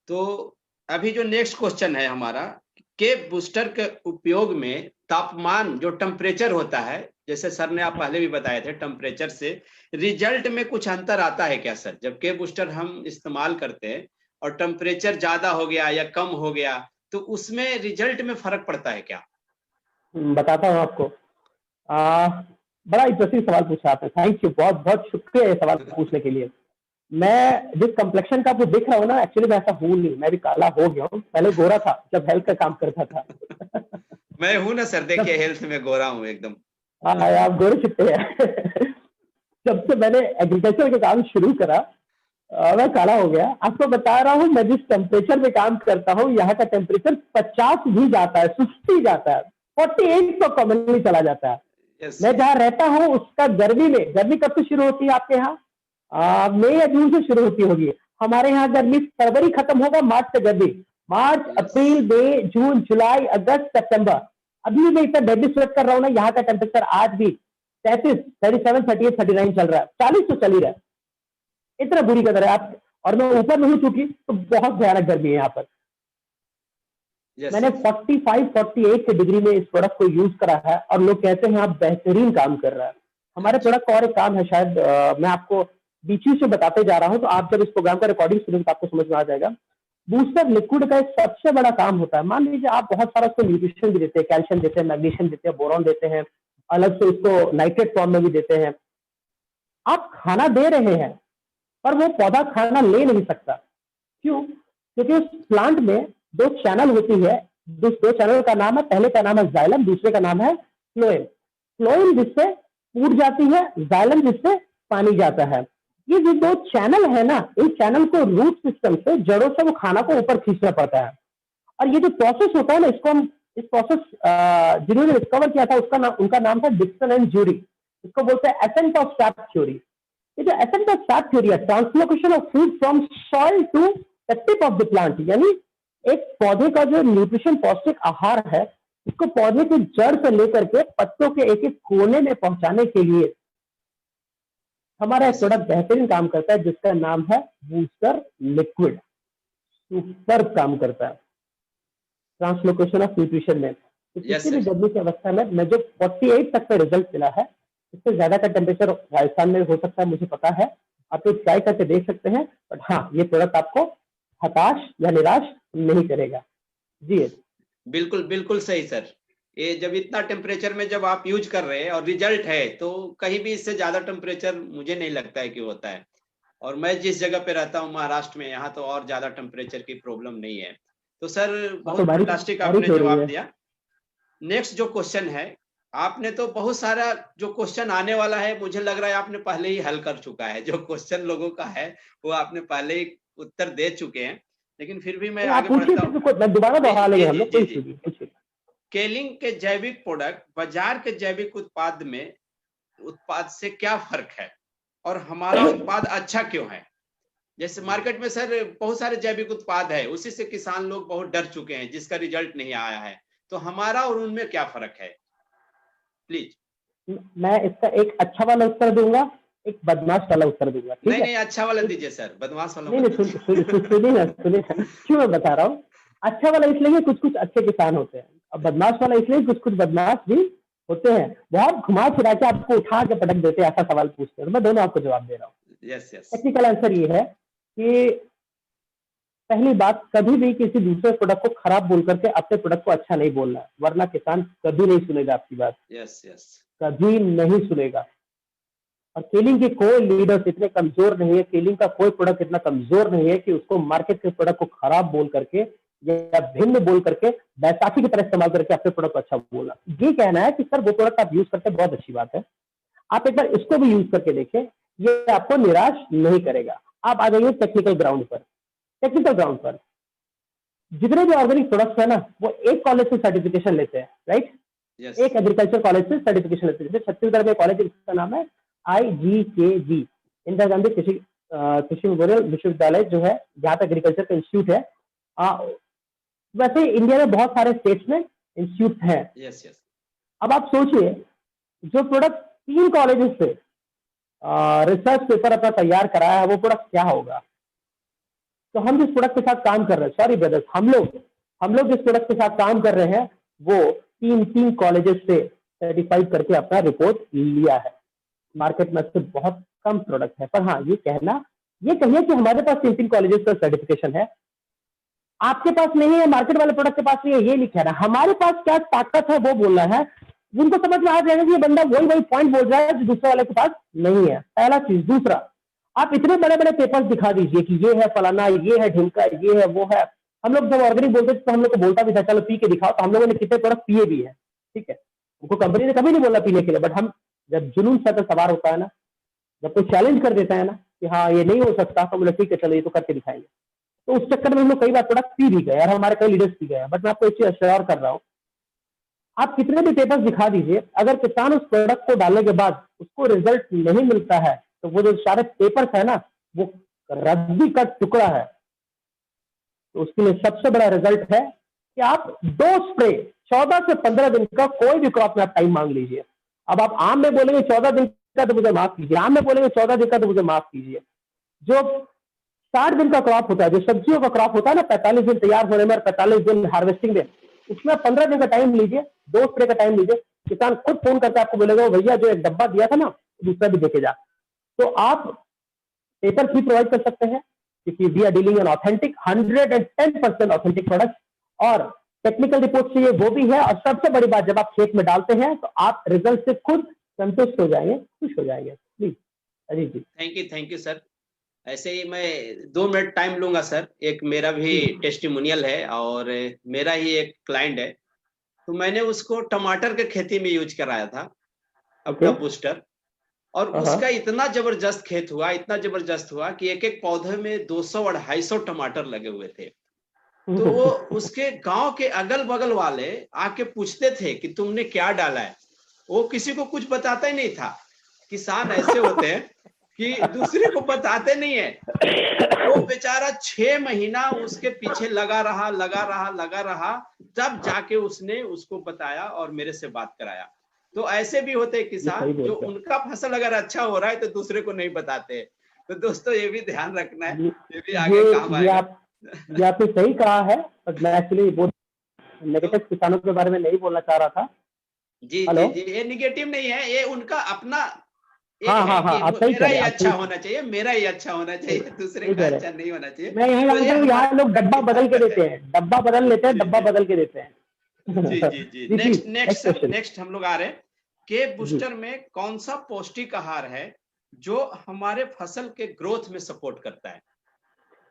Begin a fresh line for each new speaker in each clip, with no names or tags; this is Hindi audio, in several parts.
तो अभी जो नेक्स्ट क्वेश्चन है हमारा, के बूस्टर के उपयोग में तापमान जो टेम्परेचर होता है, जैसे सर ने आप पहले भी बताए थे, टेम्परेचर से रिजल्ट में कुछ अंतर आता है क्या सर? जब के बूस्टर हम इस्तेमाल करते हैं और टेम्परेचर ज्यादा हो गया या कम हो गया, तो उसमें रिजल्ट में फर्क पड़ता है क्या?
बताता हूँ आपको। बड़ा इंटरेस्टिंग सवाल पूछा आपने, थैंक यू, बहुत बहुत शुक्रिया ये सवाल पूछने के लिए। मैं जिस कम्प्लेक्शन का आपको दिख रहा हूँ ना, एक्चुअली मैं ऐसा हूँ नहीं, मैं भी काला हो गया हूँ, पहले गोरा था जब हेल्थ का काम करता था।
मैं हूं ना सर, देखिए हेल्थ में गोरा हूँ एकदम।
हाँ, आप गोरे छिपे हैं। जब से मैंने एग्रीकल्चर का काम शुरू करा, मैं काला हो गया। आपको बता रहा हूँ, मैं जिस टेम्परेचर में काम करता हूँ, यहाँ का टेम्परेचर 50 भी जाता है, 60 जाता है, 48 तो कॉमनली चला जाता है। मैं जहाँ रहता हूँ उसका गर्मी में, गर्मी कब से शुरू होती है आपके यहाँ? मई या जून से शुरू होती होगी। हमारे यहाँ गर्मी फरवरी खत्म होगा, मार्च से गर्मी, मार्च अप्रैल मई जून जुलाई अगस्त सितंबर। अभी मैं इतना डेडली स्वेट कर रहा हूँ ना, यहाँ का टेम्परेचर आज भी 33, 37, 38, 39 चल रहा है, 40 तो चल ही रहा है। इतना बुरी कदर है आप, और मैं ऊपर में हूँ चूंकि, तो बहुत भयानक गर्मी है यहाँ पर। मैंने 45, 48 के डिग्री में इस प्रोडक्ट को यूज करा है और लोग कहते हैं आप बेहतरीन काम कर रहा है। हमारे प्रोडक्ट का और एक काम है, शायद मैं आपको बीच से बताते जा रहा हूं, तो आप जब इस प्रोग्राम का रिकॉर्डिंग सुनेंगे तो आपको समझ में आ जाएगा। बूस्टर लिक्विड का एक सबसे बड़ा काम होता है, मान लीजिए आप बहुत सारा उसको न्यूट्रिशन भी देते हैं, कैल्शियम देते हैं, मैग्नीशियम देते हैं, बोरॉन देते हैं, अलग से इसको नाइट्रेट फॉर्म में भी देते हैं। आप खाना दे रहे हैं पर वो पौधा खाना ले नहीं सकता। क्यों? क्योंकि उस प्लांट में दो चैनल होती है। दो चैनल का नाम है, पहले का नाम है जाइलम, दूसरे का नाम है फ्लोएम। फ्लोएम जिससे फूड जाती है, जाइलम जिससे पानी जाता है। ये जो दो चैनल है ना, इन चैनल को रूट सिस्टम से, जड़ों से वो खाना को ऊपर खींचना पड़ता है। और ये जो प्रोसेस होता है ना, इसको हम, इस प्रोसेस जिन्होंने डिस्कवर किया था उसका नाम, उनका नाम था डिक्सन एंड ज्यूरी। इसको बोलते हैं एसेंट ऑफ सैप थ्योरी। ये जो एसेंट ऑफ सैप थ्योरी है, translocation of food from soil to the tip of the plant, यानी एक पौधे का जो न्यूट्रिशन पौष्टिक आहार है, इसको पौधे की जड़ से लेकर के पत्तों के एक एक कोने में पहुंचाने के लिए हमारा एक प्रोडक्ट बेहतरीन काम करता है, जिसका नाम है बूस्टर लिक्विड। सुपर काम करता है ट्रांसलोकेशन ऑफ न्यूट्रिशन में। तो किसी भी गर्मी की अवस्था में मैं जो 48 तक का रिजल्ट मिला है, इससे ज्यादा का टेम्परेचर राजस्थान में हो सकता है, मुझे पता है, आप लोग ट्राई करके देख सकते हैं। बट हाँ, ये प्रोडक्ट आपको हताश या निराश नहीं करेगा। जी
बिल्कुल बिल्कुल सही सर। ये जब इतना टेम्परेचर में जब आप यूज कर रहे हैं और रिजल्ट है, तो कहीं भी इससे ज्यादा टेम्परेचर मुझे नहीं लगता है कि होता है। और मैं जिस जगह पे रहता हूँ महाराष्ट्र में, यहाँ तो और ज्यादा टेम्परेचर की प्रॉब्लम नहीं है। तो सर बहुत फंटास्टिक आपने जवाब दिया। नेक्स्ट जो क्वेश्चन है, आपने तो बहुत सारा जो क्वेश्चन आने वाला है, मुझे लग रहा है आपने पहले ही हल कर चुका है। जो क्वेश्चन लोगों का है वो आपने पहले ही उत्तर दे चुके हैं, लेकिन फिर भी मैं आगे बढ़ता हूँ।
मैं दोबारा दोहरा लेंगे हम लोग।
केलिंग के जैविक प्रोडक्ट बाजार के जैविक उत्पाद से क्या फर्क है, और हमारा उत्पाद अच्छा क्यों है? जैसे मार्केट में सर बहुत सारे जैविक उत्पाद है, उसी से किसान लोग बहुत डर चुके हैं, जिसका रिजल्ट नहीं आया है। तो हमारा और उनमें क्या फर्क है, प्लीज?
मैं इसका एक अच्छा वाला उत्तर दूंगा, एक बदमाश वाला उत्तर दूंगा।
नहीं नहीं, अच्छा वाला दीजिए सर, बदमाश वाला
नहीं, सुनिए, क्यों मैं बता रहा हूँ। अच्छा वाला इसलिए कुछ कुछ अच्छे किसान होते हैं, और बदमाश वाला इसलिए कुछ कुछ बदमाश भी होते हैं। बहुत घुमा फिरा के आपको उठा के पटक देते हैं, ऐसा सवाल पूछते हैं। तो मैं दोनों आपको जवाब दे रहा हूँ। टेक्निकल आंसर ये है कि पहली बात, कभी भी किसी दूसरे प्रोडक्ट को खराब बोल करके अपने प्रोडक्ट को अच्छा नहीं बोलना, वरना किसान कभी नहीं सुनेगा आपकी बात। कभी नहीं सुनेगा। और केलिंग के कोई लीडर्स इतने कमजोर नहीं है, केलिंग का कोई प्रोडक्ट इतना कमजोर नहीं है कि उसको मार्केट के प्रोडक्ट को खराब बोल करके या भिन्न बोल करके बैसाखी की तरह इस्तेमाल करके अपने प्रोडक्ट को अच्छा बोला। ये कहना है कि सर वो प्रोडक्ट आप यूज करते हैं, बहुत अच्छी बात है, आप एक बार इसको भी यूज करके देखें, ये आपको निराश नहीं करेगा। आप आ जाइए टेक्निकल ग्राउंड पर। टेक्निकल ग्राउंड पर जितने भी ऑर्गेनिक प्रोडक्ट्स है ना, वो एक कॉलेज से सर्टिफिकेशन लेते हैं, राइट? एक एग्रीकल्चर कॉलेज से सर्टिफिकेशन लेते हैं। जैसे छत्तीसगढ़ में कॉलेज, इसका नाम है IGKV, इंदिरा गांधी कृषि विश्वविद्यालय, जो है जहाँ पे एग्रीकल्चर का इंस्टीट्यूट है। वैसे इंडिया में बहुत सारे स्टेट्स में इंस्टीट्यूट हैं। अब आप सोचिए, जो प्रोडक्ट 3 कॉलेजेस से रिसर्च पेपर अपना तैयार कराया है, वो प्रोडक्ट क्या होगा? तो हम जिस प्रोडक्ट के साथ काम कर रहे हैं, सॉरी ब्रदर्स, हम लोग जिस प्रोडक्ट के साथ काम कर रहे हैं वो 3 कॉलेजेस से सर्टिफाइड करके अपना रिपोर्ट लिया है। मार्केट में से बहुत कम प्रोडक्ट है, पर हाँ ये कहिए कि हमारे पास 3 कॉलेजेस का सर्टिफिकेशन है, आपके पास नहीं है, मार्केट वाले प्रोडक्ट के पास नहीं है, ये नहीं कहना। हमारे पास क्या ताकत है वो बोलना है। जिनको समझ में आ जाएगा कि ये बंदा वही पॉइंट बोल रहा है जो दूसरे वाले के पास नहीं है, पहला चीज। दूसरा, आप इतने बड़े बड़े पेपर्स दिखा दीजिए कि ये है फलाना, ये है ढिमका, ये है वो है। हम लोग जब ऑर्गेनिक बोलते थे तो हम लोग को बोलता भी था चलो पी के दिखाओ, तो हम लोगों ने कितने प्रोडक्ट पिए भी है, ठीक है। उनको कंपनी ने कभी नहीं बोला पीने के लिए, बट हम जब जुनून सर पर सवार होता है ना, जब कोई चैलेंज कर देता है ना कि हाँ ये नहीं हो सकता, तो बोले ठीक है चलो ये तो करके दिखाएंगे। तो उस चक्कर में हम लोग कई बार प्रोडक्ट पी भी गए और हमारे कई लीडर्स पी गए। बट मैं आपको एक चीज अश्योर कर रहा हूँ, आप कितने भी पेपर्स दिखा दीजिए, अगर किसान उस प्रोडक्ट को डालने के बाद उसको रिजल्ट नहीं मिलता है, तो वो जो सारे पेपर्स है ना, वो रद्दी का टुकड़ा है। तो उसके लिए सबसे बड़ा रिजल्ट है कि आप 2 स्प्रे 14 से 15 दिन का कोई भी क्रॉप में आप टाइम मांग लीजिए। अब आप आम में बोलेंगे 14 दिन का तो मुझे माफ कीजिए, आम में बोलेंगे 14 दिन का तो मुझे माफ कीजिए। जो 60 दिन का क्रॉप होता है, जो सब्जियों का क्रॉप होता है ना, 45 दिन तैयार होने में और 45 दिन हार्वेस्टिंग में, उसमें 15 दिन का टाइम लीजिए, 2 स्प्रे का टाइम लीजिए। किसान खुद फोन करके आपको बोलेगा भैया जो एक डब्बा दिया था ना दूसरा भी देके जा। तो आप पेपर भी प्रोवाइड कर सकते हैं क्योंकि we are dealing an authentic 110% authentic product, और टेक्निकल रिपोर्ट चाहिए वो भी है। और सबसे बड़ी बात, जब आप खेत में डालते हैं तो आप रिजल्ट से खुद संतुष्ट हो जाएंगे, खुश हो जाएंगे। Please Ajit ji.
Thank you sir. ऐसे ही मैं 2 मिनट टाइम लूंगा सर। एक मेरा भी टेस्टिमोनियल है और मेरा ही एक क्लाइंट है, तो मैंने उसको टमाटर के खेती में यूज कराया था अपना बूस्टर, और उसका इतना जबरदस्त खेत हुआ, इतना जबरदस्त हुआ कि एक एक पौधे में 200-250 टमाटर लगे हुए थे। तो वो उसके गांव के अगल बगल वाले आके पूछते थे कि तुमने क्या डाला है। वो किसी को कुछ बताता ही नहीं था। किसान ऐसे होते हैं कि दूसरे को बताते नहीं है। वो बेचारा 6 महीना उसके पीछे लगा रहा, तब जाके उसने उसको बताया और मेरे से बात कराया। तो ऐसे भी होते हैं किसान जो उनका फसल अगर अच्छा हो रहा है तो दूसरे को नहीं बताते। तो दोस्तों ये भी ध्यान रखना है, ये भी आगे काम आएगा।
ये आपने सही कहा है, पर मैं एक्चुअली वो नेगेटिव किसानों के बारे में नहीं बोलना चाह रहा था।
जी जी जी, ये नेगेटिव नहीं है, ये उनका अपना
आप सही
मेरा ही अच्छा होना चाहिए, मेरा ही अच्छा होना चाहिए, दूसरे का अच्छा नहीं होना चाहिए।
मैं यहाँ लोग डब्बा बदल के देते हैं, डब्बा बदल लेते हैं, डब्बा बदल के देते हैं।
जी जी जी। नेक्स्ट हम लोग आ रहे हैं कि बूस्टर में कौन सा पौष्टिक आहार है जो हमारे फसल के ग्रोथ में सपोर्ट करता है।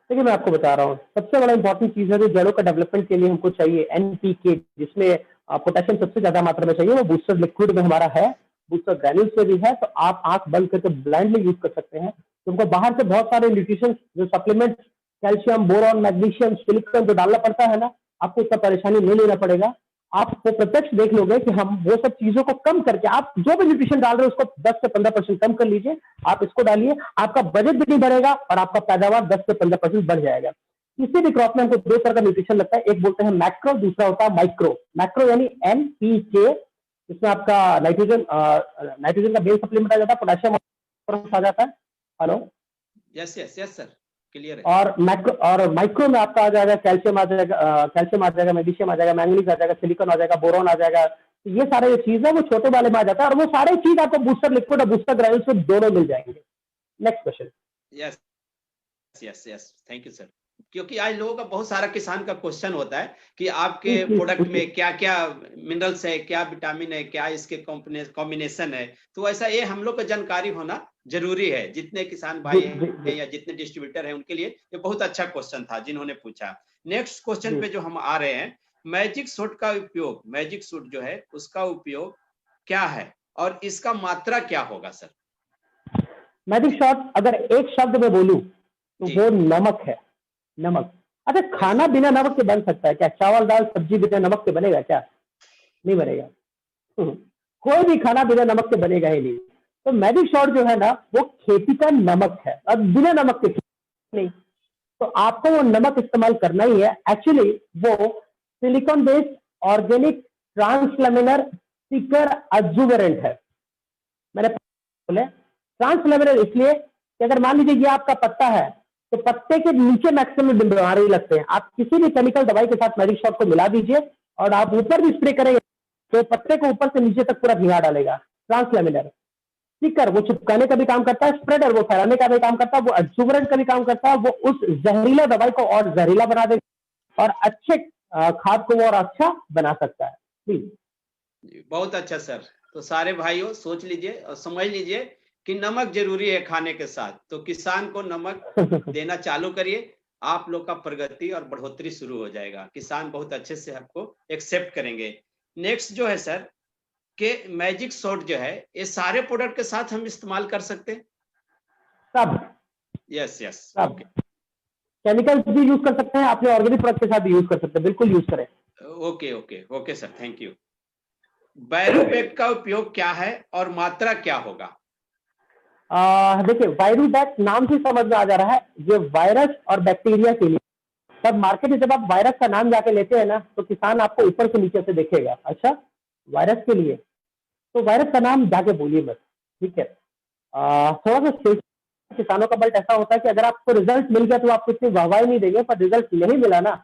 देखिए मैं आपको बता रहा हूँ, सबसे बड़ा इंपॉर्टेंट चीज है जो जड़ों का डेवलपमेंट के लिए हमको चाहिए एनपीके, जिसमें पोटेशियम सबसे ज्यादा मात्रा में चाहिए, वो बूस्टर लिक्विड में हमारा है, बूस्टर ग्रैन्यूल्स में भी है। तो आप आंख बंद करके ब्लाइंडली यूज कर सकते हैं। तुमको बाहर से बहुत सारे न्यूट्रिशन जो supplement, calcium, boron, magnesium, silicon जो डालना पड़ता है ना, आपको उसका परेशानी नहीं लेना पड़ेगा। आपको प्रत्यक्ष देख लोगे कि हम वो सब चीजों को कम करके, आप जो भी न्यूट्रिशन डाल रहे हो उसको 10 से 15% कम कर लीजिए, आप इसको डालिए, आपका बजट भी नहीं बढ़ेगा और आपका पैदावार 10 से 15% बढ़ जाएगा। किसी भी क्रॉप में हमको 2 तरह का न्यूट्रिशन लगता है, एक बोलते हैं मैक्रो, दूसरा होता है माइक्रो। मैक्रो यानी NPK, इसमें आपका नाइट्रोजन का बेस सप्लीमेंट आ जाता है, पोटेशियम आ जाता है। Hello,
yes yes yes sir, clear है।
और माइक्रो में आपका आ जाएगा कैल्शियम, आ जाएगा मैग्नीशियम आ जाएगा, मैंगनीज आ जाएगा, सिलिकॉन आ जाएगा, बोरॉन आ जाएगा। तो ये सारे जो चीज है वो छोटे वाले में आ जाता है, और वो सारे चीज आपको बूस्टर लिक्विड और बूस्टर ग्रैन्यूल्स में दोनों मिल जाएंगे। Next question.
Yes yes yes, thank you sir. क्योंकि आज लोगों का बहुत सारा किसान का क्वेश्चन होता है कि आपके प्रोडक्ट में क्या क्या मिनरल्स है, क्या विटामिन है, क्या इसके कॉम्बिनेशन है। तो ऐसा ये हम लोग को जानकारी होना जरूरी है। जितने किसान भाई हैं या जितने डिस्ट्रीब्यूटर हैं उनके लिए ये बहुत अच्छा क्वेश्चन था जिन्होंने पूछा। नेक्स्ट क्वेश्चन पे जो हम आ रहे हैं, मैजिक सूट का उपयोग, मैजिक सूट जो है उसका उपयोग क्या है और इसका मात्रा क्या होगा सर।
मैजिक शॉट अगर एक शब्द में बोलूं तो वो नमक है। नमक। अच्छा, खाना बिना नमक के बन सकता है क्या? चावल दाल सब्जी बिना नमक के बनेगा क्या? नहीं बनेगा। कोई भी खाना बिना नमक के बनेगा ही नहीं। तो मैजिक शॉट जो है ना वो खेती का नमक है, अब बिना नमक के नहीं। तो आपको वो नमक इस्तेमाल करना ही है। एक्चुअली वो सिलिकॉन बेस्ड ऑर्गेनिक ट्रांसलेमिनर स्टिकर एडजुवेरेंट है। मैंने बोले ट्रांसलेमिनर इसलिए कि अगर मान लीजिए ये आपका पत्ता है तो पत्ते के नीचे मैक्सिमम बीमारी लगते हैं। आप किसी भी केमिकल दवाई के साथ मैजिक शॉट को मिला दीजिए और आप ऊपर भी स्प्रे करेंगे तो पत्ते को ऊपर से नीचे तक पूरा भिगा डालेगा। ट्रांसलैमिनर स्टिकर वो चिपकाने का भी काम करता है, स्प्रेडर वो फैलाने का भी काम करता है, वो एब्जॉर्बेंट का भी काम करता है, वो उस जहरीला दवाई को और जहरीला बना देगा और अच्छे खाद को वो और अच्छा बना सकता है। प्लीज
बहुत अच्छा सर। तो सारे भाइयों सोच लीजिए और समझ लीजिए कि नमक जरूरी है खाने के साथ, तो किसान को नमक देना चालू करिए, आप लोग का प्रगति और बढ़ोतरी शुरू हो जाएगा, किसान बहुत अच्छे से आपको एक्सेप्ट करेंगे। नेक्स्ट जो है सर कि मैजिक शॉट जो है ये सारे प्रोडक्ट के साथ हम इस्तेमाल कर सकते हैं?
सब।
यस यस
सब केमिकल्स भी यूज कर सकते हैं, अपने ऑर्गेनिक प्रोडक्ट के साथ भी यूज कर सकते हैं, बिल्कुल यूज करें।
Okay okay okay sir, thank you. वायरोबैक्ट का उपयोग क्या है और मात्रा क्या होगा?
देखिए वायरोबैक्ट नाम से समझ में आ जा रहा है, ये वायरस और बैक्टीरिया के लिए। तब मार्केट में जब आप वायरस का नाम जाके लेते हैं ना तो किसान आपको ऊपर से नीचे से देखेगा, अच्छा वायरस के लिए, तो वायरस का नाम जाके बोलिए मत, ठीक है। थोड़ा सा किसानों का बल्ट ऐसा होता है कि अगर आपको रिजल्ट मिल गया तो आपको इतनी वाहवाही नहीं देंगे, पर रिजल्ट नहीं मिला ना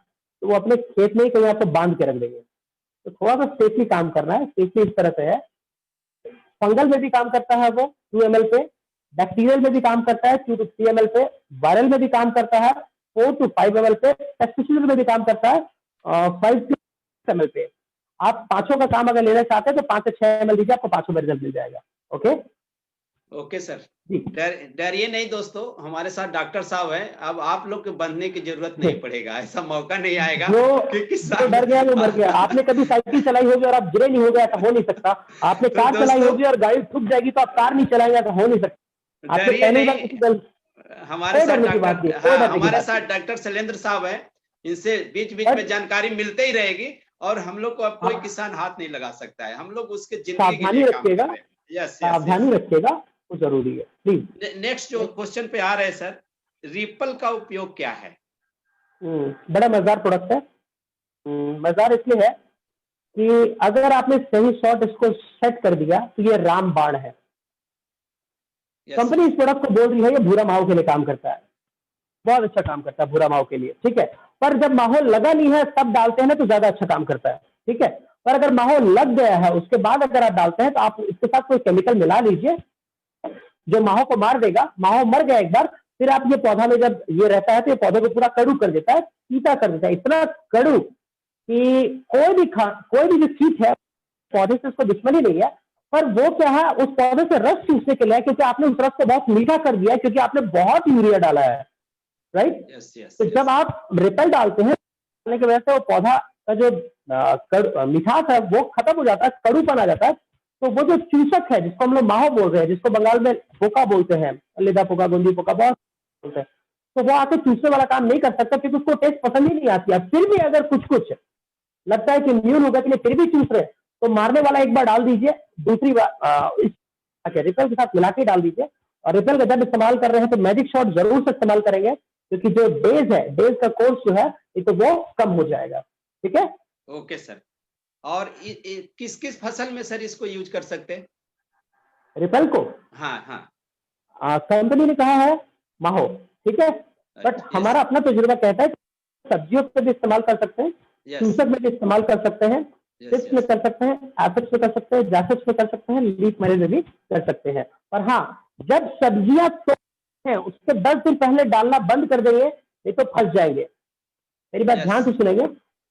तो वो अपने खेत में ही कहीं आपको बांध के रख देंगे। तो थोड़ा सा सेफली काम करना है। सेफली इस तरह से है, फंगल में भी काम करता है वो 2 ml पे, बैक्टीरियल में भी काम करता है 2 to 3 ml पे, वायरल में भी काम करता है 4 to 5 ml पे, पेस्टिसाइड में भी काम करता है 5 to 6 ml पे। आप पांचों का काम अगर लेना चाहते हैं तो 5 से 6 ml दीजिए, आपको पांचों में रिजल्ट मिल जाएगा। ओके
ओके सर, डरिए नहीं दोस्तों, हमारे साथ डॉक्टर साहब हैं, अब आप लोग के बंधने की जरूरत नहीं पड़ेगा, ऐसा मौका नहीं आएगा।
जो डर गया वो मर गया। आपने कभी साइकिल चलाई होगी और आप गिरे नहीं हो गया, ऐसा हो नहीं सकता। आपने कार चलाई होगी और गाड़ी ठुक जाएगी तो आप कार नहीं चलाएंगे, ऐसा हो नहीं सकता।
डरिए नहीं, हमारे साथ डॉक्टर शैलेंद्र साहब हैं, इनसे बीच बीच में जानकारी मिलते ही रहेगी और हम लोग को अब कोई किसान हाथ नहीं लगा सकता है, हम लोग उसके जिंदगी के लिए काम कर रहे हैं। यस
सावधानी रखिएगा, वो जरूरी है प्लीज।
नेक्स्ट जो क्वेश्चन पे आ रहे हैं सर, रिपल का उपयोग क्या है?
बड़ा मजेदार प्रोडक्ट है। मजेदार इसलिए है कि अगर आपने सही शॉट इसको सेट कर दिया तो ये रामबाण है। कंपनी इस प्रोडक्ट को बोल रही है ये भूरा माहो के लिए काम करता है, बहुत अच्छा काम करता है भूरा माहो के लिए, ठीक है। पर जब माहौल लगा नहीं है तब डालते हैं ना तो ज्यादा अच्छा काम करता है, ठीक है। पर अगर माहौल लग गया है उसके बाद अगर आप डालते हैं तो आप इसके साथ कोई केमिकल मिला लीजिए जो माहो को मार देगा। माहो मर गया एक बार, फिर आप ये पौधा में जब ये रहता है तो ये पौधे को पूरा कड़ू कर देता है, तीता कर देता है, इतना कड़ू कि कोई भी जो कीट है पौधे से उसको दुश्मनी नहीं है, पर वो क्या है उस पौधे से रस चूसने के लिए, क्योंकि आपने उस रस को बहुत मीठा कर दिया है, क्योंकि आपने बहुत यूरिया डाला है, राइट। तो जब आप रिपल डालते हैं डालने की वजह से वो पौधा का जो मिठास है वो खत्म हो जाता है, कड़ूपन आ जाता है। तो वो जो चूसक है जिसको हम लोग माहो बोल रहे हैं, जिसको बंगाल में पोका बोलते हैं, लेदा पोका, गोंदी पोका बहुत बोलते हैं, तो वो आके चूसने वाला काम नहीं कर सकता क्योंकि उसको टेस्ट पसंद ही नहीं आती है। फिर भी अगर कुछ लगता है कि इम्यून होगा के लिए फिर भी चूस रहे तो मारने वाला एक बार डाल दीजिए, दूसरी बार रिपल के साथ मिला के डाल दीजिए। और रिपल का जब इस्तेमाल कर रहे हैं तो मैजिक शॉट जरूर से इस्तेमाल करेंगे, क्योंकि जो डेज है, डेज का कोर्स जो है तो वो कम हो जाएगा, ठीक है।
ओके सर, और किस किस फसल में सर इसको यूज कर सकते हैं
रिपल को?
हाँ
कंपनी ने कहा है माहो, ठीक है, बट हमारा अपना तजुर्बा कहता है सब्जियों पे भी इस्तेमाल कर सकते हैं, चूसक में भी इस्तेमाल कर सकते हैं, चिप्स में कर सकते हैं, एपिड्स में कर सकते हैं, जैसेट्स में कर सकते हैं, लीफ मैनेज में भी कर सकते हैं। और हाँ, जब सब्जियां हैं उसके 10 दिन पहले डालना बंद कर देंगे, नहीं तो फंस जाएंगे। मेरी बात ध्यान से सुनेंगे,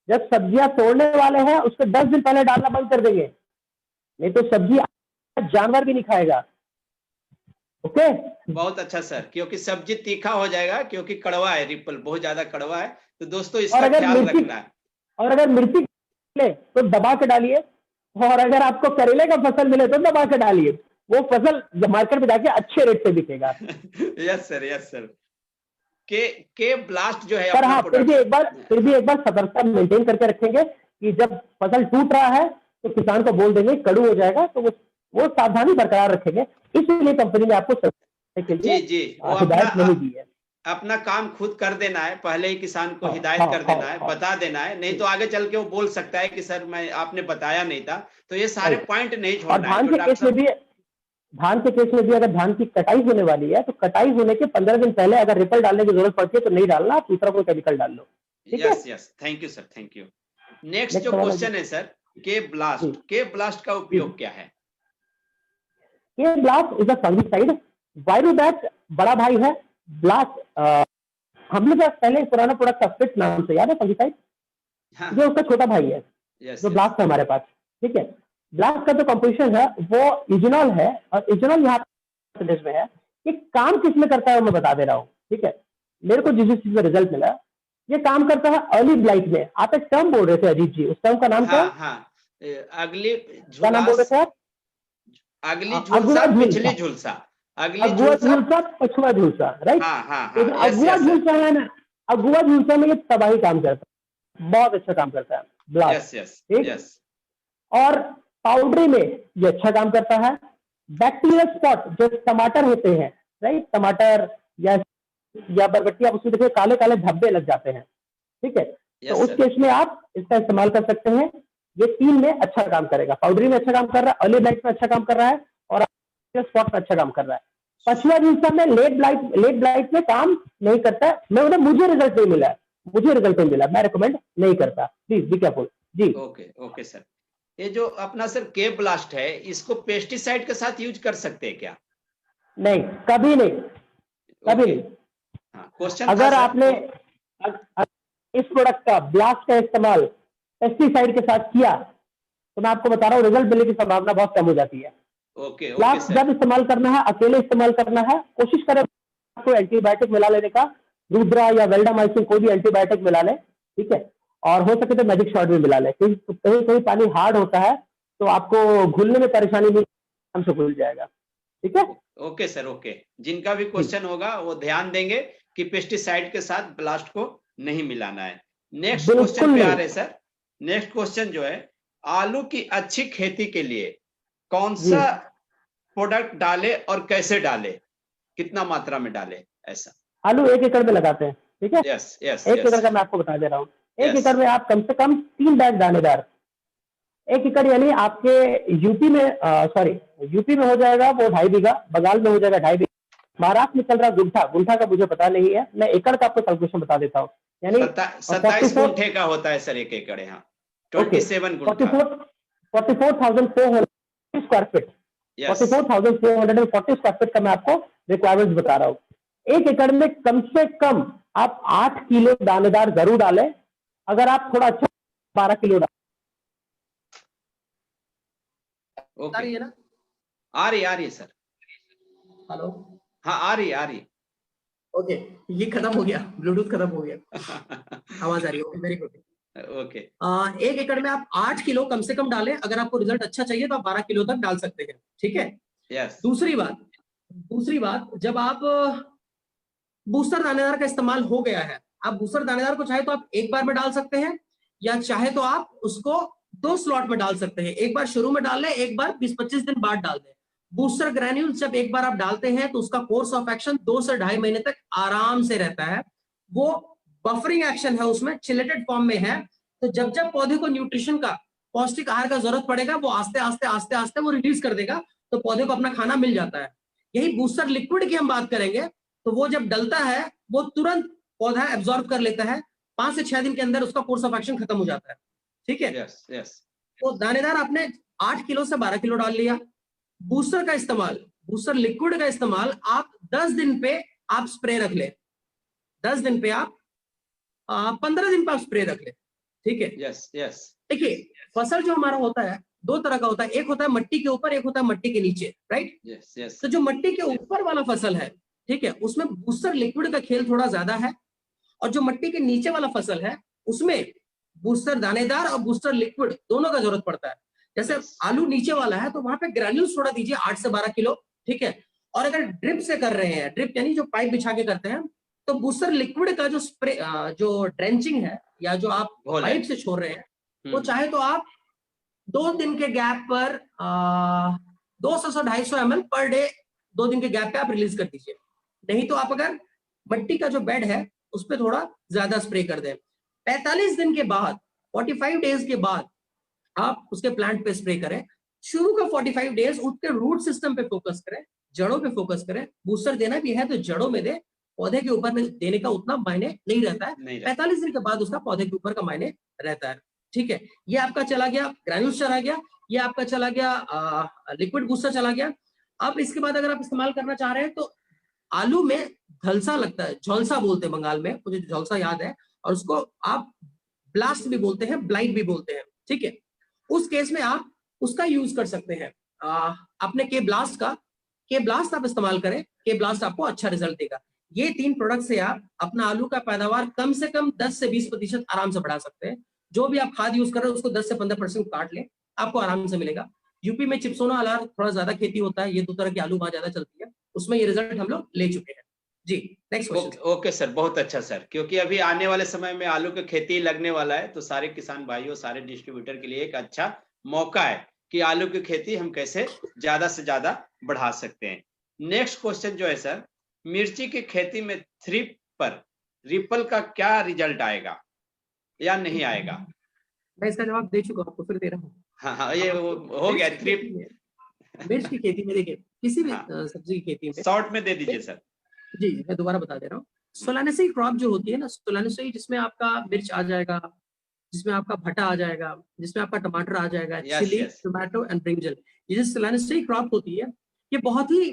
जब सब्जियां तोड़ने वाले हैं उसके 10 दिन पहले डालना बंद कर देंगे, नहीं तो सब्जी जानवर भी नहीं खाएगा। ओके, बहुत
अच्छा सर, क्योंकि सब्जी तीखा हो जाएगा, क्योंकि कड़वा है, रिपल बहुत ज्यादा कड़वा है, तो दोस्तों इसका ख्याल रखना है।
और अगर मिर्ची तो दबा के डालिए, और अगर आपको करेले का फसल मिले तो दबा के डालिए, वो फसल मार्केट में जाके अच्छे रेट से बिकेगा।
Yes sir. के ब्लास्ट जो है,
पर हाँ, फिर भी एक बार सतर्कता मेंटेन करके रखेंगे कि जब फसल टूट रहा है तो किसान को बोल देंगे कड़ू हो जाएगा, तो वो सावधानी बरकरार रखेंगे। इसलिए कंपनी ने आपको हिदायत नहीं दी है।
अपना काम खुद कर देना है, पहले ही किसान को हिदायत कर देना है, बता देना है, नहीं तो आगे चल के वो बोल सकता है कि सर आपने बताया नहीं था, तो ये सारे पॉइंट नहीं छोड़ना है।
धान के केस में भी अगर धान की कटाई होने वाली है तो कटाई होने के 15 दिन पहले अगर रिपल डालने की जरूरत पड़ती है तो नहीं डालना, आप दूसरा कोई केमिकल डाल लो। ठीक है,
yes yes, thank you sir, thank you. Next जो क्वेश्चन है सर, के ब्लास्ट का उपयोग क्या है?
के ब्लास्ट इज अ फंगिसाइड, वायरोबैट बड़ा भाई है, ब्लास्ट हम लोग पहले पुराना प्रोडक्ट सब्सट्रेट नाम से याद है फंगिसाइड,
हाँ,
जो उसका छोटा भाई है,
यस
जो
यस,
ब्लास्ट है हमारे पास। ठीक है, ब्लास्ट का जो कंपोजिशन है वो इजोनॉल है, और इजोनॉल यहाँ प्रदेश में है। ये काम किस में करता है मैं बता दे रहा हूँ। ठीक है, मेरे को जिस चीज में रिजल्ट मिला, ये काम करता है अर्ली ब्लाइट में। आप एक टर्म बोल रहे थे अजीत जी, उस टर्म का नाम क्या है?
हाँ, अगली
क्या नाम बोल रहे
झुलास,
थे आप?
अगली
अगुआ
झुलसा, पिछली
झुलसा,
झुलसा, अगली
अगुआ
झुलसा,
झुलसा पछुआ झुलसा, राइट।
हाँ हाँ
तो
हाँ,
जो
यस
अगुआ
यस सर,
झुलसा है ना, अगुआ झुलसा में ये तबाही काम करता है, बहुत अच्छा काम करता है ब्लास्ट।
यस यस
ठीक,
यस,
और पाउडरी में ये अच्छा काम करता है। बैक्टीरियल स्पॉट जो टमाटर होते हैं, राइट, टमाटर या बरबट्टी, आप उसमें देखिए काले काले धब्बे लग जाते हैं। ठीक है, तो
यस
उस
सर,
केस में आप इसका इस्तेमाल कर सकते हैं। ये 3 में अच्छा काम करेगा, पाउडरी में अच्छा काम कर रहा है, अर्ली ब्लाइट में अच्छा काम कर रहा है, और स्पॉट में अच्छा काम कर रहा है। पछुआ झुलसा में लेट ब्लाइट में काम नहीं करता है। मुझे रिजल्ट नहीं मिला, मुझे रिजल्ट नहीं मिला, मैं रिकमेंड नहीं करता, प्लीज बी केयरफुल जी।
Okay okay sir. ये जो अपना सर के ब्लास्ट है, इसको पेस्टिसाइड के साथ यूज कर सकते हैं क्या?
नहीं, कभी नहीं, कभी
ओके,
नहीं।
हाँ, क्वेश्चन था
अगर
सर
आपने इस प्रोडक्ट का ब्लास्ट का इस्तेमाल पेस्टिसाइड के साथ किया तो मैं आपको बता रहा हूँ रिजल्ट मिलने की संभावना बहुत कम हो जाती है।
ओके ओके
ब्लास्ट
सर,
जब इस्तेमाल करना है, अकेले इस्तेमाल करना है, कोशिश करें आपको एंटीबायोटिक मिला लेने का, रुद्रा या वेल्डामाइसिन कोई भी एंटीबायोटिक मिला ले। ठीक है, और हो सके तो मैजिक शॉट भी मिला ले, क्योंकि कहीं कहीं पानी हार्ड होता है तो आपको घुलने में परेशानी नहीं, हमसे घुल जाएगा। ठीक है,
ओके सर, ओके। जिनका भी क्वेश्चन होगा वो ध्यान देंगे कि पेस्टिसाइड के साथ ब्लास्ट को नहीं मिलाना है। नेक्स्ट क्वेश्चन
बिल्कुल
पे आ
नहीं।
रहे सर। नेक्स्ट क्वेश्चन जो है, आलू की अच्छी खेती के लिए कौन
जी,
सा प्रोडक्ट डाले और कैसे डाले, कितना मात्रा में डाले, ऐसा?
आलू 1 एकड़ में लगाते हैं। ठीक है,
यस यस
1 एकड़
यस
का मैं आपको बता दे रहा हूँ। एक
यस,
एकड़ में आप कम से कम 3 बैग दानेदार, 1 एकड़ यानी आपके यूपी में सॉरी यूपी में हो जाएगा वो 2.5 बीघा, बंगाल में हो जाएगा 2.5 बीघा, महाराष्ट्र में चल रहा गुंठा, गुंठा का मुझे पता नहीं है, मैं एकड़ का आपको कैलकुलेशन बता देता हूँ। यानी
27 गुंठे का होता है सर 1 एकड़, यहाँ
okay
27 guntha.
44,440 square feet,
yes
44,440 square feet का मैं आपको रिक्वायरमेंट बता रहा हूँ। 1 एकड़ में कम से कम आप 8 किलो दानेदार जरूर डालें, अगर आप थोड़ा अच्छा 12 किलो डालें।
ओके,
रही है ना?
आ रही है सर,
हेलो,
हाँ आ रही है।
ओके, ये खत्म हो गया, ब्लूटूथ खत्म हो गया, आवाज आ रही है, वेरी गुड।
ओके
1 एकड़ में आप 8 किलो कम से कम डालें, अगर आपको रिजल्ट अच्छा चाहिए तो आप 12 किलो तक डाल सकते हैं। ठीक है,
यस,
दूसरी बात, जब आप बूस्टर दानेदार का इस्तेमाल हो गया है, आप बूस्टर दानेदार को चाहे तो आप एक बार में डाल सकते हैं, या चाहे तो आप उसको 2 स्लॉट में डाल सकते हैं। एक बार शुरू में डाल लें, एक बार 20-25 दिन बाद डाल दें। बूस्टर ग्रैन्यूल्स जब एक बार आप डालते हैं तो उसका कोर्स ऑफ एक्शन 2 से 2.5 महीने तक आराम से रहता है। वो बफरिंग एक्शन है, उसमें चिलेटेड फॉर्म में है, तो जब जब पौधे को न्यूट्रिशन का, पौष्टिक आहार का जरूरत पड़ेगा, वो आस्ते आस्ते वो रिलीज कर देगा, तो पौधे को अपना खाना मिल जाता है। यही बूस्टर लिक्विड की हम बात करेंगे, तो वो जब डलता है वो तुरंत पौधा एब्जॉर्ब कर लेता है, 5 से 6 दिन के अंदर उसका कोर्स ऑफ एक्शन खत्म हो जाता है। ठीक है,
यस यस,
तो दानेदार आपने 8 किलो से 12 किलो डाल लिया। बूस्टर का इस्तेमाल, बूस्टर लिक्विड का इस्तेमाल आप 10 दिन पे आप स्प्रे रख ले, 10 दिन पे आप 15 दिन पे आप स्प्रे रख ले। ठीक है,
यस यस,
देखिए फसल जो हमारा होता है 2 तरह का होता है, एक होता है मट्टी के ऊपर, एक होता है मट्टी के नीचे, राइट।
यस यस,
तो जो मट्टी के ऊपर वाला फसल है, ठीक है, उसमें बूस्टर लिक्विड का खेल थोड़ा ज्यादा है, और जो मट्टी के नीचे वाला फसल है उसमें बूस्टर दानेदार और बूस्टर लिक्विड दोनों का जरूरत पड़ता है। जैसे आलू नीचे वाला है तो वहां पे ग्रैन्यूल्स थोड़ा दीजिए 8 से 12 किलो। ठीक है, और अगर ड्रिप से कर रहे हैं, ड्रिप यानी जो पाइप बिछा के करते हैं, तो बूस्टर लिक्विड का जो स्प्रे, जो ड्रेंचिंग है या जो आप पाइप से छोड़ रहे हैं, वो चाहे तो आप 2 दिन के गैप पर 200 से 250 ml पर डे 2 दिन के गैप पे आप रिलीज कर दीजिए। नहीं तो आप अगर मट्टी का जो बेड है उस पर थोड़ा ज्यादा स्प्रे कर दें। 45 दिन के बाद, 45 डेज के बाद आप उसके प्लांट पे स्प्रे करें, शुरू का 45 डेज उसके रूट सिस्टम पे फोकस करें, जड़ों पे फोकस करें। बूस्टर देना भी है तो जड़ों में दे, पौधे के ऊपर देने का उतना मायने नहीं रहता है। 45 दिन के बाद उसका पौधे के ऊपर का मायने रहता है। ठीक है, ये आपका चला गया ग्रैन्यूल्स चला गया, ये आपका चला गया लिक्विड बूस्टर चला गया। अब इसके बाद अगर आप इस्तेमाल करना चाह रहे हैं तो आलू में झलसा लगता है, झोलसा बोलते हैं बंगाल में, मुझे झोलसा याद है, और उसको आप ब्लास्ट भी बोलते हैं, ब्लाइट भी बोलते हैं। ठीक है, उस केस में आप उसका यूज कर सकते हैं। अपने के ब्लास्ट का, के ब्लास्ट आप इस्तेमाल करें, के ब्लास्ट आपको अच्छा रिजल्ट देगा। ये 3 प्रोडक्ट से आप अपना आलू का पैदावार कम से कम 10 से 20% आराम से बढ़ा सकते हैं। जो भी आप खाद यूज कर रहे हैं उसको 10 से 15% काट लें, आपको आराम से मिलेगा। यूपी में चिप्सोना अलार थोड़ा ज्यादा खेती होता है, ये 2 तरह की आलू वहां ज्यादा चलती है, उसमें ये रिजल्ट हम लोग ले चुके हैं। जी, नेक्स्ट क्वेश्चन।
ओके सर, बहुत अच्छा सर, क्योंकि अभी आने वाले समय में आलू की खेती लगने वाला है, तो सारे किसान भाइयों, सारे डिस्ट्रीब्यूटर के लिए एक अच्छा मौका है कि आलू की खेती हम कैसे ज्यादा से ज्यादा बढ़ा सकते हैं। नेक्स्ट क्वेश्चन जो है सर, मिर्ची की खेती में थ्रिप पर रिपल का क्या रिजल्ट आएगा या नहीं आएगा?
मैं इसका जवाब दे चुका हूं, आपको फिर दे रहा हूँ।
हाँ, ये हो गया थ्रिप।
मिर्च की खेती में देखिए, किसी भी सब्जी की खेती में
शॉर्ट में दे दीजिए सर।
जी, मैं दोबारा बता दे रहा हूँ। सोलानेसी क्रॉप जो होती है ना, सोलानेसी, जिसमें आपका मिर्च आ जाएगा, जिसमें आपका भटा आ जाएगा, जिसमें आपका टमाटर आ जाएगा, चिली, टोमेटो एंड ब्रिंजल, ये जो सोलानेसी क्रॉप होती है, ये बहुत ही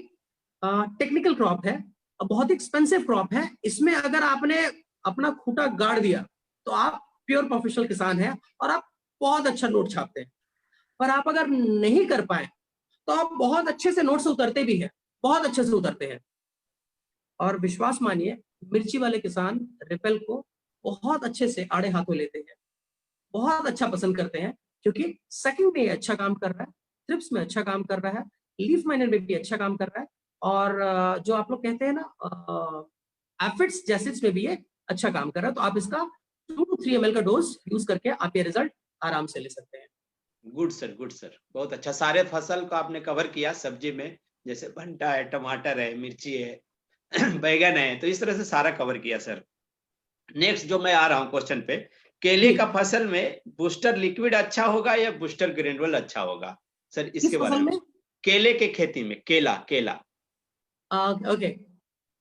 टेक्निकल क्रॉप है और बहुत ही एक्सपेंसिव क्रॉप है। इसमें अगर आपने अपना खूंटा गाड़ दिया तो आप प्योर प्रोफेशनल किसान हैं और आप बहुत अच्छा नोट छापते हैं। पर आप अगर नहीं कर पाए तो आप बहुत अच्छे से नोट से उतरते भी हैं, बहुत अच्छे से उतरते हैं। और विश्वास मानिए, मिर्ची वाले किसान रिपेल को बहुत अच्छे से आड़े हाथों लेते हैं, बहुत अच्छा पसंद करते हैं, क्योंकि सकिंग में अच्छा काम कर रहा है, ट्रिप्स में अच्छा काम कर रहा है, लीफ माइनर में भी अच्छा काम कर रहा है, और जो आप लोग कहते हैं ना एफिड्स जैसिड्स में भी ये अच्छा काम कर रहा है। तो आप इसका 2 to 3 ml का डोज यूज करके आप ये रिजल्ट आराम से ले सकते हैं।
गुड सर, गुड सर, बहुत अच्छा। सारे फसल को आपने कवर किया सब्जी में, जैसे भंटा है, टमाटर है, मिर्ची है, बैगन है, तो इस तरह से सारा कवर किया सर। नेक्स्ट जो मैं आ रहा हूँ क्वेश्चन पे, केले का फसल में बूस्टर लिक्विड अच्छा होगा या बूस्टर ग्रेनुअल अच्छा होगा सर, इसके बारे में? केले के खेती में, केला
ओके,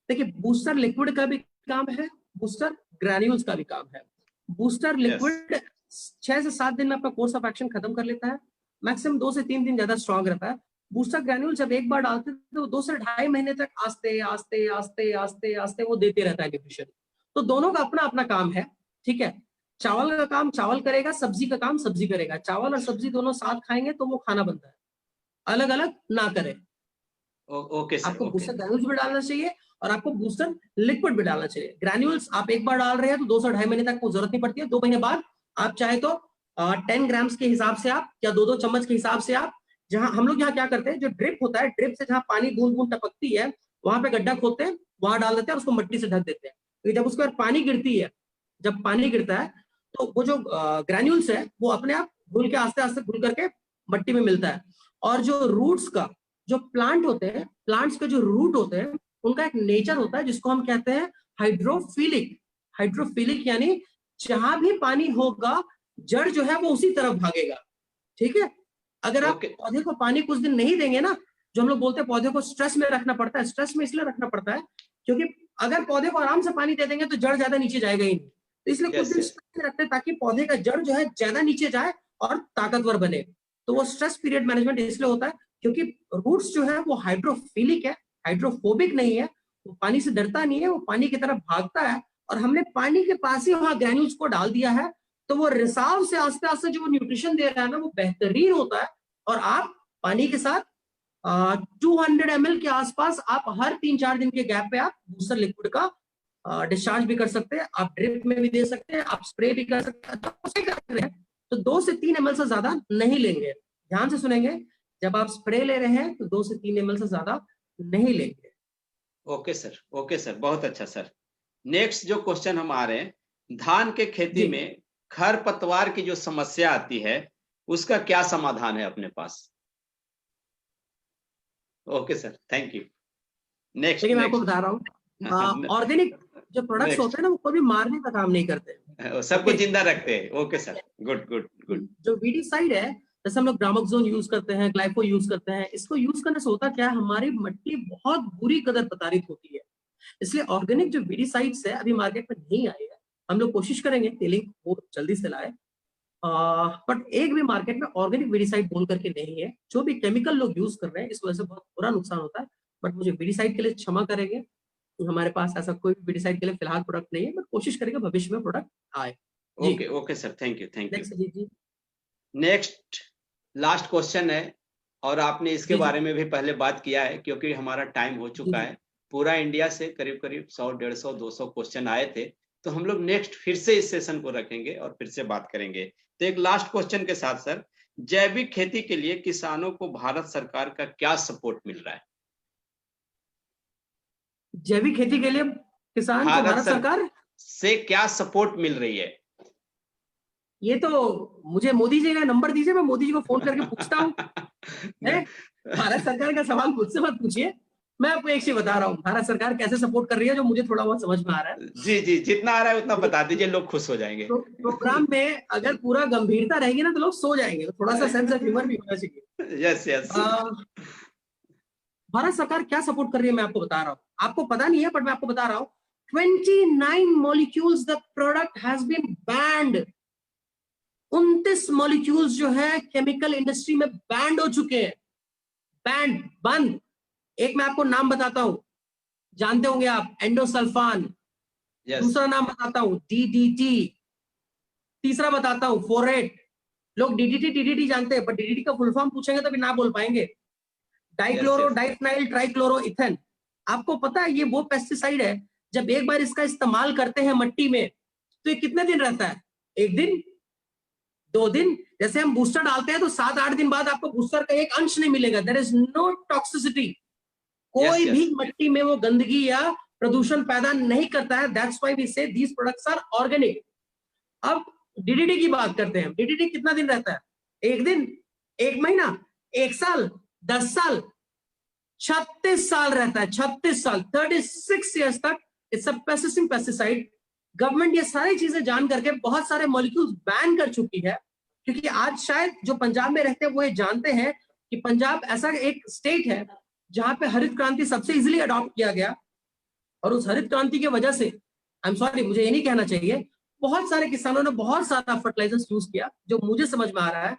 देखिए, बूस्टर लिक्विड का भी काम है, बूस्टर ग्रैन्यूल्स का भी काम है। बूस्टर लिक्विड 6 से 7 दिन में आपका कोर्स ऑफ एक्शन खत्म कर लेता है, मैक्सिमम 2 से 3 दिन ज्यादा स्ट्रॉन्ग रहता है। बूस्टर ग्रैन्यूल जब एक बार डालते हैं तो 2 से 2.5 महीने तक आस्ते आस्ते आस्ते आस्ते आस्ते वो देते रहता है न्यूट्रिशन। तो दोनों का अपना अपना काम है। ठीक है, चावल का काम चावल करेगा, सब्जी का काम सब्जी करेगा। चावल और सब्जी दोनों साथ खाएंगे तो वो खाना बनता है, अलग अलग ना करें।
ओके सर,
आपको बूस्टर ग्रैन्यूल्स भी डालना चाहिए और आपको बूस्टर लिक्विड भी डालना चाहिए। ग्रैन्यूल्स आप एक बार डाल रहे हैं तो 2 से 2.5 महीने तक को जरूरत नहीं पड़ती है। 2 महीने बाद आप चाहे तो 10 ग्राम्स के हिसाब से आप, या 2-2 चम्मच के हिसाब से आप, जहां हम लोग यहाँ क्या करते हैं, जो ड्रिप होता है, ड्रिप से जहां पानी बूंद बूंद टपकती है वहां पे गड्ढा खोदते हैं, वहां डाल देते हैं और उसको मिट्टी से ढक देते हैं। तो जब उसके बाद पानी गिरती है, जब पानी गिरता है तो वो जो ग्रैन्यूल्स है वो अपने आप घुल के आस्ते आस्ते घुल करके मट्टी में मिलता है। और जो रूट्स का, जो प्लांट होते हैं, प्लांट्स के जो रूट होते हैं, उनका एक नेचर होता है जिसको हम कहते हैं हाइड्रोफिलिक। हाइड्रोफिलिक यानी जहां भी पानी होगा जड़ जो है वो उसी तरफ भागेगा। ठीक है, अगर आप पौधे को पानी कुछ दिन नहीं देंगे ना, जो हम लोग बोलते हैं पौधे को स्ट्रेस में रखना पड़ता है, स्ट्रेस में इसलिए रखना पड़ता है क्योंकि अगर पौधे को आराम से पानी दे देंगे तो जड़ ज्यादा नीचे जाएगा ही नहीं। तो इसलिए कुछ दिन स्ट्रेस में रखते हैं ताकि पौधे का जड़ जो है ज्यादा नीचे जाए और ताकतवर बने। तो वो स्ट्रेस पीरियड मैनेजमेंट इसलिए होता है क्योंकि रूट्स जो है वो हाइड्रोफिलिक है, हाइड्रोफोबिक नहीं है। वो पानी से डरता नहीं है, वो पानी की तरफ भागता है। और हमने पानी के पास ही वहां ग्रैन्यूल्स को डाल दिया है, तो वो रिसाव से आस्ते आस्ते जो न्यूट्रिशन दे रहा है ना वो बेहतरीन होता है। और आप पानी के साथ 200 ml के आसपास आप हर 3-4 दिन के गैप पे आप बूस्टर लिक्विड का डिस्चार्ज भी कर सकते हैं, आप ड्रिप में भी दे सकते हैं, आप स्प्रे भी कर सकते हैं। तो 2 से 3 ml से ज्यादा नहीं लेंगे। ध्यान से सुनेंगे, जब आप स्प्रे ले रहे हैं तो 2 से 3 ml से ज्यादा नहीं लेंगे।
ओके सर, ओके सर, बहुत अच्छा सर। नेक्स्ट जो क्वेश्चन हम आ रहे हैं, धान के खेती में खरपतवार की जो समस्या आती है उसका क्या समाधान है अपने पास? Okay sir, thank you. Next
मैं आपको बता रहा हूँ, ऑर्गेनिक जो प्रोडक्ट्स होते हैं ना वो कभी मारने का काम नहीं करते,
सबको जिंदा रखते हैं। Okay sir, good good good.
जो वीडिसाइड है जैसे हम लोग ग्रामोक्सोन यूज करते हैं, ग्लाइफो यूज करते हैं, इसको यूज करने से होता क्या है, हमारी मिट्टी बहुत बुरी कदर प्रताड़ित होती है। इसलिए ऑर्गेनिक जो वीडीसाइड्स है अभी मार्केट में नहीं आए हैं, हम लोग कोशिश करेंगे टेलिंग वो जल्दी से लाए, बट एक भी मार्केट में ऑर्गेनिक वीडीसाइड बोल करके नहीं है। जो भी केमिकल लोग यूज कर रहे हैं इस वजह से बहुत बुरा नुकसान होता है, बट मुझे वीडीसाइड के लिए क्षमा करेंगे, हमारे पास ऐसा कोई वीडीसाइड के लिए फिलहाल प्रोडक्ट नहीं है, बट कोशिश करेंगे भविष्य में प्रोडक्ट आए।
Okay okay sir, thank you thank you.
Next Ajit ji.
Next last question है, और आपने इसके
जी,
बारे में भी पहले बात किया है, क्योंकि हमारा टाइम हो चुका
जी,
है। पूरा इंडिया से करीब करीब 100, 150, 200 क्वेश्चन आए थे, तो हम लोग नेक्स्ट फिर से इस सेशन को रखेंगे और फिर से बात करेंगे। तो एक लास्ट क्वेश्चन के साथ सर, जैविक खेती के लिए किसानों को भारत सरकार का क्या सपोर्ट मिल रहा है?
जैविक खेती के लिए किसान को भारत सरकार
से क्या सपोर्ट मिल रही है?
ये तो मुझे मोदी जी का नंबर दीजिए, मैं मोदी जी को फोन करके पूछता हूँ। भारत सरकार का सवाल मुझसे मत पूछिए, मैं आपको एक चीज बता रहा हूँ, भारत सरकार कैसे सपोर्ट कर रही है जो मुझे थोड़ा बहुत समझ में आ रहा है।
जी जी, जितना आ रहा है उतना बता दीजिए, लोग खुश हो जाएंगे।
तो प्रोग्राम में अगर पूरा गंभीरता रहेगी ना तो लोग सो जाएंगे, तो थोड़ा सा सेंस ऑफ ह्यूमर भी होना चाहिए।
Yes yes.
भारत सरकार क्या सपोर्ट कर रही है मैं आपको बता रहा हूँ, आपको पता नहीं है बट मैं आपको बता रहा हूँ। 29 molecules the product has been banned. 29 molecules जो है केमिकल इंडस्ट्री में बैंड हो चुके हैं, बैंड बंद। एक मैं आपको नाम बताता हूं, जानते होंगे आप, एंडोसल्फान। दूसरा नाम बताता हूं, डीडीटी। तीसरा बताता हूं, फोरेट। लोग डीडीटी जानते हैं, पर डीडीटी का फुल फॉर्म पूछेंगे तो भी ना बोल पाएंगे। Dichloro diphenyl trichloro ethane. आपको पता है ये वो पेस्टिसाइड है, जब एक बार इसका इस्तेमाल करते हैं मट्टी में तो ये कितने दिन रहता है? 1 दिन, 2 दिन। जैसे हम बूस्टर डालते हैं तो 7-8 दिन बाद आपको बूस्टर का एक अंश नहीं मिलेगा। There is no toxicity. कोई भी मट्टी में वो गंदगी या प्रदूषण पैदा नहीं करता है। दैट्स व्हाई वी से दीस प्रोडक्ट्स आर ऑर्गेनिक। अब डीडीटी की बात करते हैं। डीडीटी कितना दिन रहता है? 1 दिन, 1 महीना, 1 साल, 10 साल, 36 साल रहता है। 36 साल, 36 ईयर्स तक it's a pesticide pesticide. Government ये सारी चीजें जान करके बहुत सारे मॉलिक्यूल्स बैन कर चुकी है, क्योंकि आज शायद जो पंजाब में रहते हैं वो ये जानते हैं कि पंजाब ऐसा एक स्टेट है जहां पे हरित क्रांति सबसे इजीली अडॉप्ट किया गया, और उस हरित क्रांति की वजह से, आई एम सॉरी मुझे ये नहीं कहना चाहिए, बहुत सारे किसानों ने बहुत सारा फर्टिलाइजर्स यूज किया। जो मुझे समझ में आ रहा है,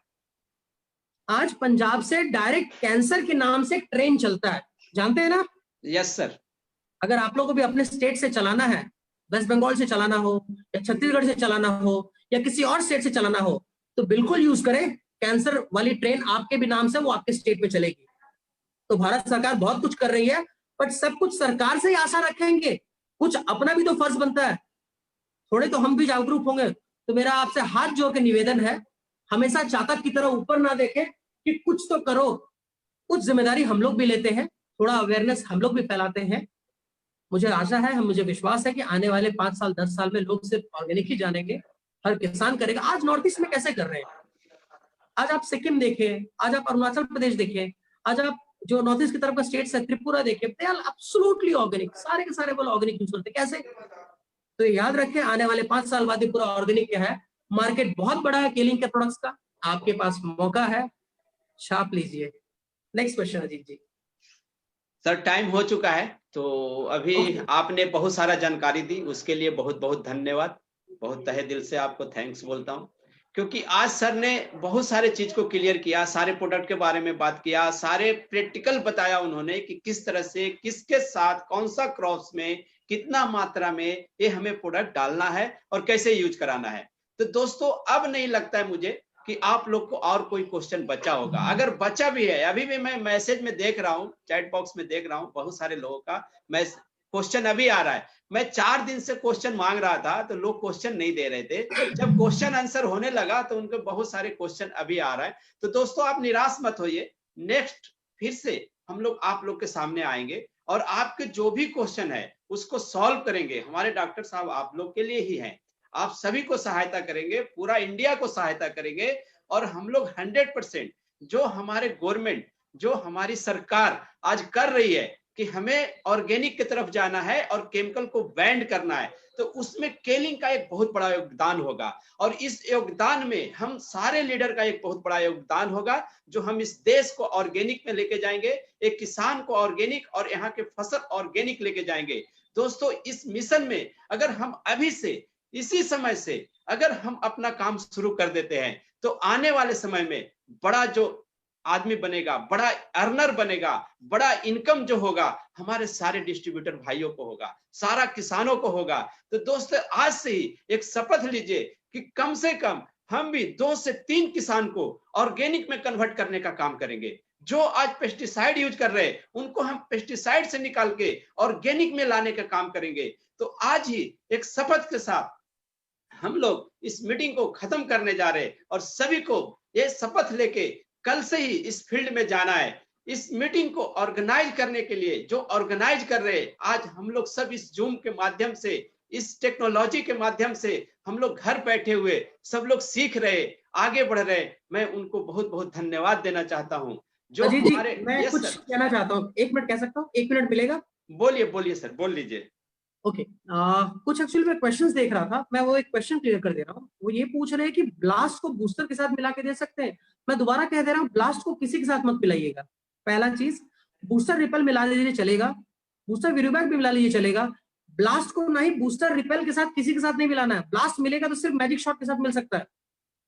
आज पंजाब से डायरेक्ट कैंसर के नाम से एक ट्रेन चलता है, जानते हैं ना?
Yes sir.
अगर आप लोगों को भी अपने स्टेट से चलाना है, वेस्ट बंगाल से चलाना हो या छत्तीसगढ़ से चलाना हो या किसी और स्टेट से चलाना हो, तो बिल्कुल यूज करें कैंसर वाली ट्रेन। आपके भी नाम से वो आपके स्टेट में चलेगी। तो भारत सरकार बहुत कुछ कर रही है, बट सब कुछ सरकार से ही आशा रखेंगे, कुछ अपना भी तो फर्ज बनता है। थोड़े तो हम भी जागरूक होंगे। तो मेरा आपसे हाथ जोड़ के निवेदन है, हमेशा चातक की तरह ऊपर ना देखें कि कुछ तो करो। कुछ जिम्मेदारी हम लोग भी लेते हैं, थोड़ा अवेयरनेस हम लोग भी फैलाते हैं। मुझे आशा है, मुझे विश्वास है कि आने वाले 5 साल 10 साल में लोग सिर्फ ऑर्गेनिक ही जानेंगे, हर किसान करेगा। आज नॉर्थ ईस्ट में कैसे कर रहे हैं, आज आप सिक्किम देखें, आज आप अरुणाचल प्रदेश देखें, आज आप जो नॉर्थ ईस्ट की तरफ का स्टेट है त्रिपुरा देखें, दे आर एब्सोल्युटली ऑर्गेनिक। सारे के सारे बोलो ऑर्गेनिक यूज करते। कैसे? तो याद रखें, आने वाले 5 साल बाद ये पूरा ऑर्गेनिक क्या है। मार्केट बहुत बड़ा है केलिंग के प्रोडक्ट्स का, आपके पास मौका है, छाप लीजिए। नेक्स्ट क्वेश्चन अजीत जी।
सर टाइम हो चुका है, तो अभी आपने बहुत सारा जानकारी दी, उसके लिए बहुत बहुत धन्यवाद। बहुत तहे दिल से आपको थैंक्स बोलता हूँ, क्योंकि आज सर ने बहुत सारे चीज को क्लियर किया, सारे प्रोडक्ट के बारे में बात किया, सारे प्रैक्टिकल बताया उन्होंने कि किस तरह से, किसके साथ, कौन सा क्रॉप्स में, कितना मात्रा में ये हमें प्रोडक्ट डालना है और कैसे यूज कराना है। तो दोस्तों अब नहीं लगता है मुझे कि आप लोग को और कोई क्वेश्चन बचा होगा। अगर बचा भी है, अभी भी मैं मैसेज में देख रहा हूँ, चैट बॉक्स में देख रहा हूँ, बहुत सारे लोगों का क्वेश्चन अभी आ रहा है। मैं 4 दिन से क्वेश्चन मांग रहा था तो लोग क्वेश्चन नहीं दे रहे थे। जब क्वेश्चन आंसर होने लगा तो उनके बहुत सारे क्वेश्चन अभी आ रहा है। तो दोस्तों आप निराश मत होइए, नेक्स्ट फिर से हम लोग आप लोग के सामने आएंगे और आपके जो भी क्वेश्चन है उसको सॉल्व करेंगे। हमारे डॉक्टर साहब आप लोग के लिए ही हैं, आप सभी को सहायता करेंगे, पूरा इंडिया को सहायता करेंगे। और हम लोग 100% जो हमारे गवर्नमेंट, जो हमारी सरकार आज कर रही है, कि हमें ऑर्गेनिक की तरफ जाना है और केमिकल को बैंड करना है, तो उसमें केलिंग का एक बहुत बड़ा योगदान होगा। और इस योगदान में हम सारे लीडर का एक बहुत बड़ा योगदान होगा, जो हम इस देश को ऑर्गेनिक में लेके जाएंगे, एक किसान को ऑर्गेनिक और यहाँ के फसल ऑर्गेनिक लेके जाएंगे। दोस्तों, इस मिशन में अगर हम अभी से, इसी समय से अगर हम अपना काम शुरू कर देते हैं, तो आने वाले समय में बड़ा जो आदमी बनेगा, बड़ा अर्नर बनेगा, बड़ा इनकम जो होगा हमारे सारे डिस्ट्रीब्यूटर भाइयों को होगा, सारा किसानों को होगा। तो दोस्तों, आज से ही एक शपथ लीजिए कि कम से कम हम भी 2 से 3 किसान को ऑर्गेनिक में कन्वर्ट करने का काम करेंगे। जो आज पेस्टिसाइड यूज कर रहे हैं, उनको हम पेस्टिसाइड से निकाल के ऑर्गेनिक में लाने का काम करेंगे। तो आज ही एक शपथ के साथ हम लोग इस मीटिंग को खत्म करने जा रहे हैं, और सभी को ये शपथ लेके कल से ही इस फील्ड में जाना है। इस मीटिंग को ऑर्गेनाइज करने के लिए जो ऑर्गेनाइज कर रहे हैं, आज हम लोग सब इस जूम के माध्यम से, इस टेक्नोलॉजी के माध्यम से हम लोग घर बैठे हुए सब लोग सीख रहे, आगे बढ़ रहे। मैं उनको बहुत बहुत धन्यवाद देना चाहता हूँ। जो
अजीत जी,
हमारे
मैं कुछ कहना चाहता हूँ, 1 मिनट कह सकता हूँ? 1 मिनट मिलेगा?
बोलिए बोलिए सर, बोल लीजिए।
ओके, कुछ एक्चुअली मैं क्वेश्चंस देख रहा था, मैं वो एक क्वेश्चन क्लियर कर दे रहा हूँ। वो ये पूछ रहे हैं कि ब्लास्ट को बूस्टर के साथ मिला के दे सकते हैं? मैं दोबारा कह दे रहा हूँ, ब्लास्ट को किसी के साथ मत मिलाइएगा। पहला चीज, बूस्टर रिपेल मिला लीजिए चलेगा, बूस्टर विरुबैक भी मिला लीजिए चलेगा। ब्लास्ट को नहीं बूस्टर रिपेल के साथ किसी के साथ नहीं मिलाना है। ब्लास्ट मिलेगा तो सिर्फ मैजिक शॉट के साथ मिल सकता है,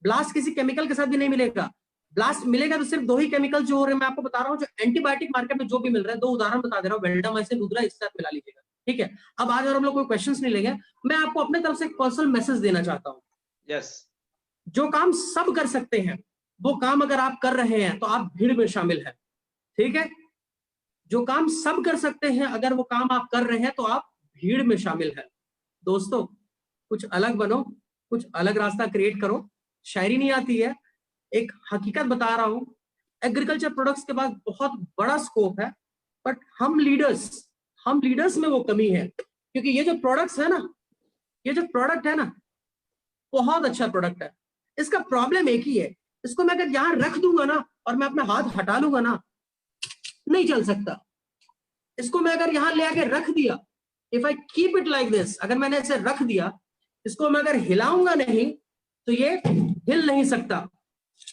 ब्लास्ट किसी केमिकल के साथ भी नहीं मिलेगा। ब्लास्ट मिलेगा तो सिर्फ 2 ही केमिकल जो हो रहे हैं, मैं आपको बता रहा हूँ, जो एंटीबायोटिक मार्केट में जो भी मिल रहा है, 2 उदाहरण बता दे रहा हूँ, वेल्डामाइसिन, रुद्रा, इसके साथ मिला लीजिएगा। ठीक है, अब आज और हम लोग कोई क्वेश्चंस नहीं लेंगे। मैं आपको अपने तरफ से एक पर्सनल मैसेज देना चाहता हूँ।
यस,
जो काम सब कर सकते हैं, वो काम अगर आप कर रहे हैं तो आप भीड़ में शामिल हैं। ठीक है, जो काम सब कर सकते हैं, अगर वो काम आप कर रहे हैं तो आप भीड़ में शामिल हैं। दोस्तों, कुछ अलग बनो, कुछ अलग रास्ता क्रिएट करो। शायरी नहीं आती है, एक हकीकत बता रहा हूं। एग्रीकल्चर प्रोडक्ट्स के पास बहुत बड़ा स्कोप है, बट हम लीडर्स में वो कमी है। क्योंकि ये जो प्रोडक्ट्स है ना, ये जो प्रोडक्ट है ना, बहुत अच्छा प्रोडक्ट है। इसका प्रॉब्लम एक ही है, इसको मैं अगर यहां रख दूंगा ना और मैं अपना हाथ हटा लूंगा ना, नहीं चल सकता। इसको मैं अगर यहां ले आके रख दिया, if I keep it like this, अगर मैंने इसे रख दिया, इसको मैं अगर हिलाऊंगा नहीं तो ये हिल नहीं सकता।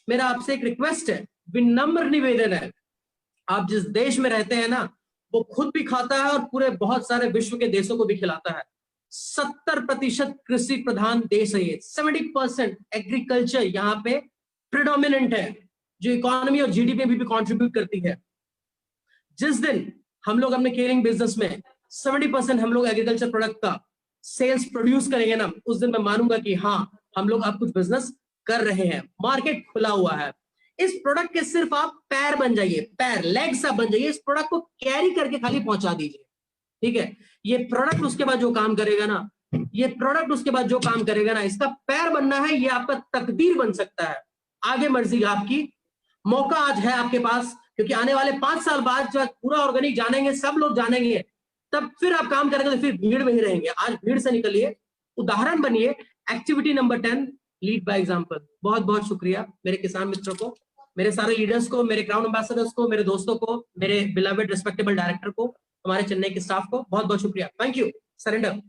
मेरा आपसे एक रिक्वेस्ट है, विनम्र निवेदन है, आप जिस देश में रहते हैं ना, वो खुद भी खाता है और पूरे बहुत सारे विश्व के देशों को भी खिलाता है। 70% कृषि प्रधान देश है ये, 70% एग्रीकल्चर यहाँ पे प्रिडोमिनेंट है, जो इकोनॉमी और जीडीपी में भी कंट्रीब्यूट करती है। जिस दिन हम लोग अपने केयरिंग बिजनेस में 70% हम लोग एग्रीकल्चर प्रोडक्ट का सेल्स प्रोड्यूस करेंगे ना, उस दिन मैं मानूंगा कि हाँ, हम लोग अब कुछ बिजनेस कर रहे हैं, मार्केट खुला हुआ है। इस प्रोडक्ट के सिर्फ आप पैर बन जाइए, पैर, लेग्स आप बन जाइए, इस प्रोडक्ट को कैरी करके खाली पहुंचा दीजिए। ठीक है, ये प्रोडक्ट उसके बाद जो काम करेगा ना, ये प्रोडक्ट उसके बाद जो काम करेगा ना, इसका पैर बनना है, ये आपका तकदीर बन सकता है। आगे मर्जी आपकी, मौका आज है आपके पास, क्योंकि आने वाले 5 साल बाद जब पूरा ऑर्गेनिक जानेंगे, सब लोग जानेंगे, तब फिर आप काम करेंगे तो फिर भीड़ में ही रहेंगे। आज भीड़ से निकलिए, उदाहरण बनिए। Activity number 10, lead by example. बहुत बहुत शुक्रिया मेरे किसान मित्रों को, मेरे सारे लीडर्स को, मेरे क्राउन एम्बेसडर्स को, मेरे दोस्तों को, मेरे बिलवेड रिस्पेक्टेबल डायरेक्टर को, हमारे चेन्नई के स्टाफ को बहुत बहुत शुक्रिया। Thank you. सरेंडर।